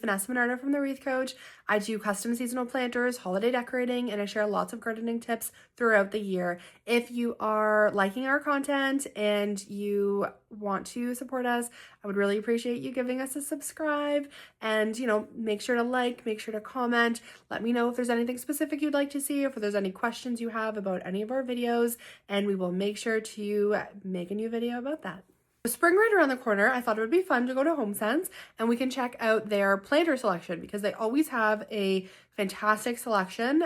Vanessa Minardo from The Wreath Coach. I do custom seasonal planters, holiday decorating, and I share lots of gardening tips throughout the year. If you are liking our content and you want to support us, I would really appreciate you giving us a subscribe, and make sure to like, make sure to comment, let me know if there's anything specific you'd like to see, if there's any questions you have about any of our videos, and we will make sure to make a new video about that. Spring right around the corner, I thought it would be fun to go to HomeSense and we can check out their planter selection because they always have a fantastic selection.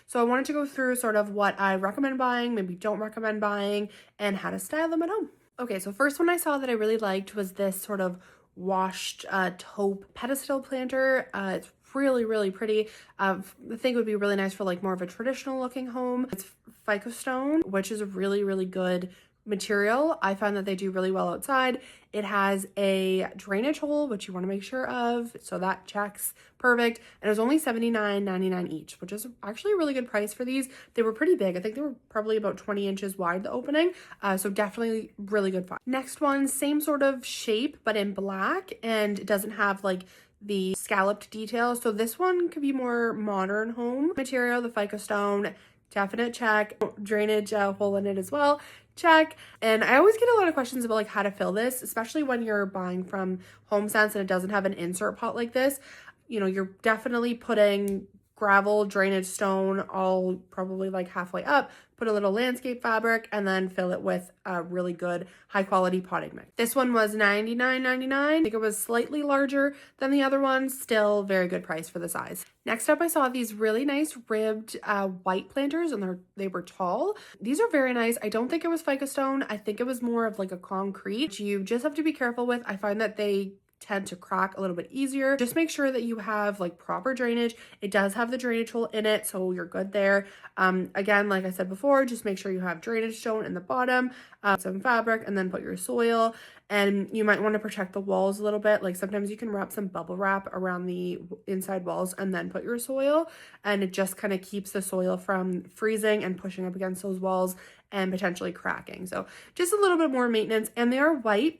So I wanted to go through sort of what I recommend buying, maybe don't recommend buying, and how to style them at home. Okay, so first one I saw that I really liked was this sort of washed taupe pedestal planter. It's really pretty. I think it would be really nice for like more of a traditional looking home. It's Fico stone, which is a really good material. I find that they do really well outside. It has a drainage hole, which you want to make sure of, so that checks perfect. And it was only $79.99 each, which is actually a really good price for these. They were pretty big. I think they were probably about 20 inches wide, the opening, so definitely really good find. Next one, same sort of shape but in black, and it doesn't have like the scalloped details, so this one could be more modern home material. The Fico stone, definite check. Drainage hole in it as well, check. And I always get a lot of questions about like how to fill this, especially when you're buying from HomeSense and it doesn't have an insert pot like this. You're definitely putting gravel, drainage stone, all probably like halfway up, put a little landscape fabric, and then fill it with a really good high quality potting mix. This one was $99.99. I think it was slightly larger than the other one, still very good price for the size. Next up, I saw these really nice ribbed white planters, and they were tall. These are very nice. I don't think it was Fico stone. I think it was more of like a concrete. You just have to be careful with. I find that they tend to crack a little bit easier. Just make sure that you have like proper drainage. It does have the drainage hole in it, so you're good there. Again, like I said before, just make sure you have drainage stone in the bottom, some fabric, and then put your soil. And you might want to protect the walls a little bit. Like sometimes you can wrap some bubble wrap around the inside walls and then put your soil, and it just kind of keeps the soil from freezing and pushing up against those walls and potentially cracking. So just a little bit more maintenance. And they are white,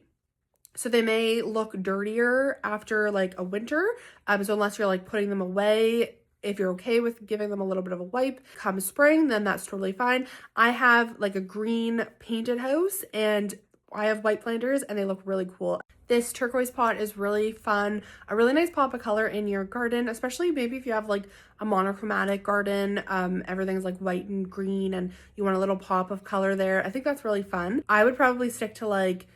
so they may look dirtier after like a winter. So unless you're like putting them away, if you're okay with giving them a little bit of a wipe come spring, then that's totally fine. I have like a green painted house and I have white planters and they look really cool. This turquoise pot is really fun. A really nice pop of color in your garden, especially maybe if you have like a monochromatic garden. Everything's like white and green and you want a little pop of color there. I think that's really fun. I would probably stick to like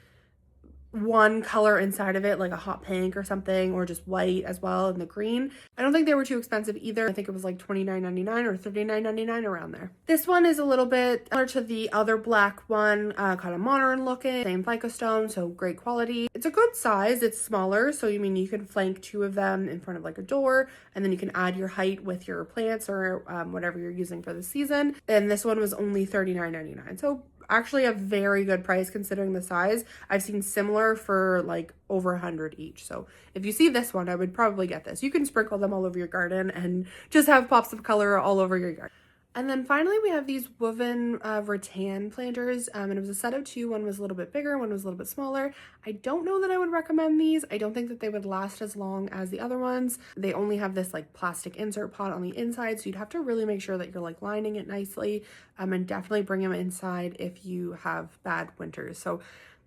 one color inside of it, like a hot pink or something, or just white as well, and the green. I don't think they were too expensive either. I think it was like $29.99 or $39.99 around there. This one is a little bit similar to the other black one, kind of modern looking, same Fico stone, so great quality. It's a good size. It's smaller, so you can flank two of them in front of like a door, and then you can add your height with your plants or whatever you're using for the season. And this one was only $39.99, so actually a very good price considering the size. I've seen similar for like over $100 each. So if you see this one, I would probably get this. You can sprinkle them all over your garden and just have pops of color all over your garden. And then finally we have these woven rattan planters, and it was a set of two. One was a little bit bigger, one was a little bit smaller. I don't know that I would recommend these. I don't think that they would last as long as the other ones. They only have this like plastic insert pot on the inside, so you'd have to really make sure that you're like lining it nicely, and definitely bring them inside if you have bad winters. So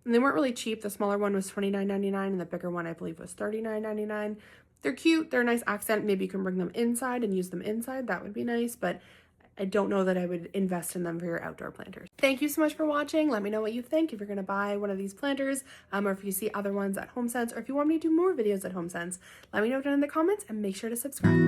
they weren't really cheap. The smaller one was $29.99 and the bigger one I believe was $39.99. They're cute, they're a nice accent. Maybe you can bring them inside and use them inside. That would be nice, but I don't know that I would invest in them for your outdoor planters. Thank you so much for watching. Let me know what you think if you're going to buy one of these planters, or if you see other ones at HomeSense, or if you want me to do more videos at HomeSense. Let me know down in the comments and make sure to subscribe.